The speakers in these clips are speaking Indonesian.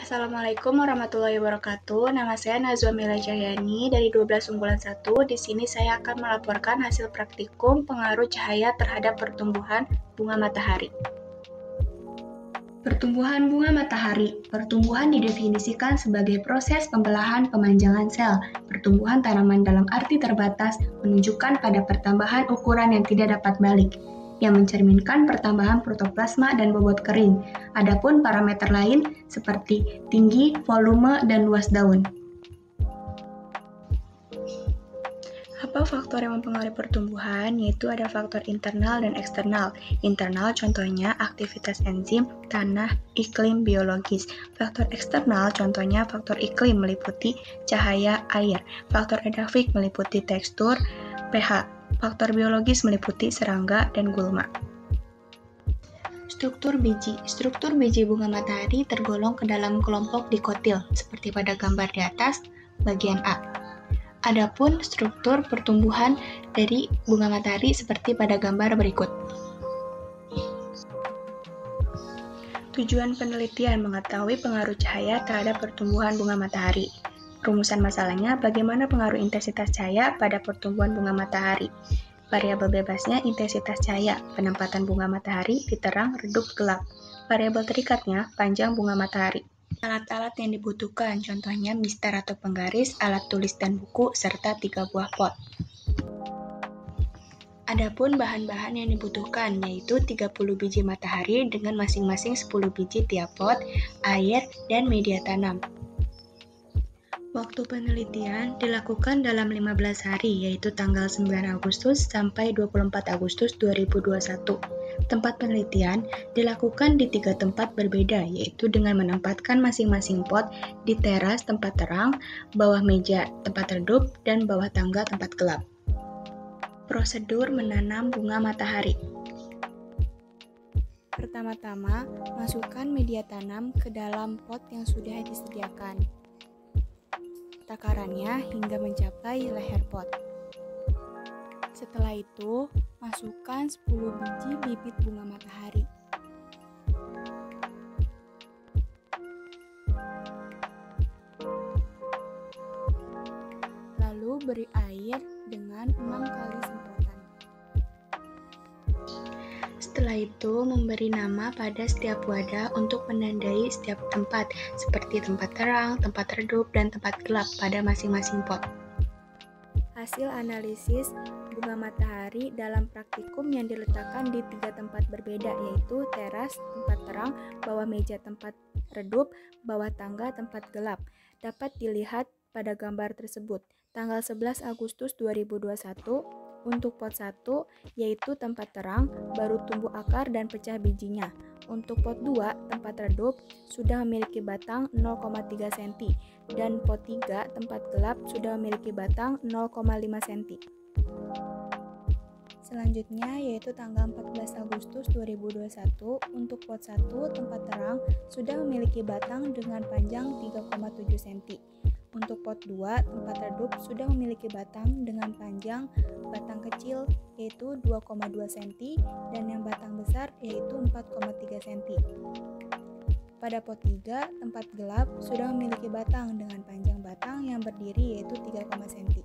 Assalamualaikum warahmatullahi wabarakatuh. Nama saya Nazwa Mila Cahyani dari 12 unggulan 1. Di sini saya akan melaporkan hasil praktikum pengaruh cahaya terhadap pertumbuhan bunga matahari. Pertumbuhan bunga matahari. Pertumbuhan didefinisikan sebagai proses pembelahan pemanjangan sel. Pertumbuhan tanaman dalam arti terbatas menunjukkan pada pertambahan ukuran yang tidak dapat balik, yang mencerminkan pertambahan protoplasma dan bobot kering. Adapun parameter lain seperti tinggi, volume, dan luas daun. Apa faktor yang mempengaruhi pertumbuhan? Yaitu ada faktor internal dan eksternal. Internal contohnya aktivitas enzim, tanah, iklim, biologis. Faktor eksternal contohnya faktor iklim meliputi cahaya, air. Faktor edafik meliputi tekstur, pH. Faktor biologis meliputi serangga dan gulma. Struktur biji. Struktur biji bunga matahari tergolong ke dalam kelompok dikotil, seperti pada gambar di atas, bagian A. Adapun struktur pertumbuhan dari bunga matahari seperti pada gambar berikut. Tujuan penelitian mengetahui pengaruh cahaya terhadap pertumbuhan bunga matahari. Rumusan masalahnya, bagaimana pengaruh intensitas cahaya pada pertumbuhan bunga matahari. Variabel bebasnya intensitas cahaya, penempatan bunga matahari di terang, redup, gelap. Variabel terikatnya panjang bunga matahari. Alat-alat yang dibutuhkan, contohnya mister atau penggaris, alat tulis dan buku, serta 3 buah pot. Adapun bahan-bahan yang dibutuhkan, yaitu 30 biji matahari dengan masing-masing 10 biji tiap pot, air, dan media tanam. Waktu penelitian dilakukan dalam 15 hari, yaitu tanggal 9 Agustus sampai 24 Agustus 2021. Tempat penelitian dilakukan di 3 tempat berbeda, yaitu dengan menempatkan masing-masing pot di teras tempat terang, bawah meja tempat redup, dan bawah tangga tempat gelap. Prosedur menanam bunga matahari. Pertama-tama, masukkan media tanam ke dalam pot yang sudah disediakan. Takarannya hingga mencapai leher pot. Setelah itu, masukkan 10 biji bibit bunga matahari. Lalu beri air dengan 6 kali semprotan. Setelah itu, memberi nama pada setiap wadah untuk menandai setiap tempat, seperti tempat terang, tempat redup, dan tempat gelap pada masing-masing pot. Hasil analisis bunga matahari dalam praktikum yang diletakkan di 3 tempat berbeda, yaitu teras, tempat terang, bawah meja tempat redup, bawah tangga tempat gelap, dapat dilihat pada gambar tersebut. Tanggal 11 Agustus 2021, untuk pot 1, yaitu tempat terang, baru tumbuh akar dan pecah bijinya. Untuk pot 2, tempat redup, sudah memiliki batang 0,3 cm, dan pot 3, tempat gelap, sudah memiliki batang 0,5 cm. Selanjutnya, yaitu tanggal 14 Agustus 2021, untuk pot 1, tempat terang, sudah memiliki batang dengan panjang 3,7 cm. Untuk pot 2, tempat redup, sudah memiliki batang dengan panjang batang kecil yaitu 2,2 cm dan yang batang besar yaitu 4,3 cm. Pada pot 3, tempat gelap, sudah memiliki batang dengan panjang batang yang berdiri yaitu 3, cm.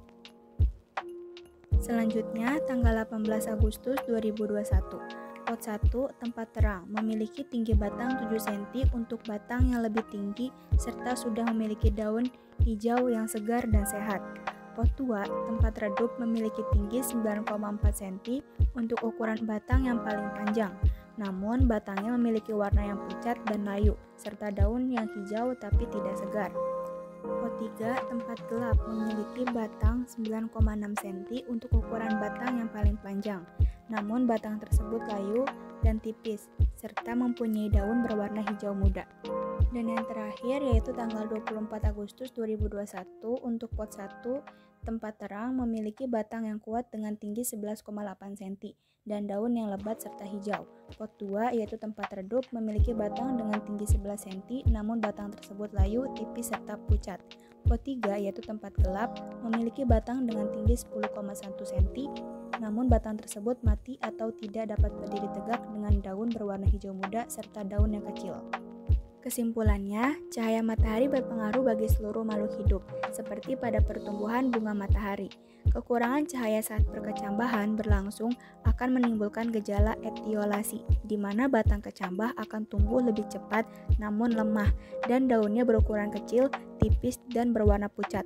Selanjutnya, tanggal 18 Agustus 2021. Pot 1, tempat terang, memiliki tinggi batang 7 cm untuk batang yang lebih tinggi serta sudah memiliki daun hijau yang segar dan sehat. Pot 2, tempat redup, memiliki tinggi 9,4 cm untuk ukuran batang yang paling panjang, namun batangnya memiliki warna yang pucat dan layu, serta daun yang hijau tapi tidak segar. Pot 3, tempat gelap, memiliki batang 9,6 cm untuk ukuran batang yang paling panjang, namun batang tersebut layu dan tipis, serta mempunyai daun berwarna hijau muda. Dan yang terakhir yaitu tanggal 24 Agustus 2021, untuk pot 1, tempat terang, memiliki batang yang kuat dengan tinggi 11,8 cm dan daun yang lebat serta hijau. Pot 2 yaitu tempat redup, memiliki batang dengan tinggi 11 cm namun batang tersebut layu, tipis serta pucat. Pot 3 yaitu tempat gelap, memiliki batang dengan tinggi 10,1 cm namun batang tersebut mati atau tidak dapat berdiri tegak dengan daun berwarna hijau muda serta daun yang kecil. Kesimpulannya, cahaya matahari berpengaruh bagi seluruh makhluk hidup, seperti pada pertumbuhan bunga matahari. Kekurangan cahaya saat perkecambahan berlangsung akan menimbulkan gejala etiolasi, di mana batang kecambah akan tumbuh lebih cepat namun lemah, dan daunnya berukuran kecil, tipis, dan berwarna pucat.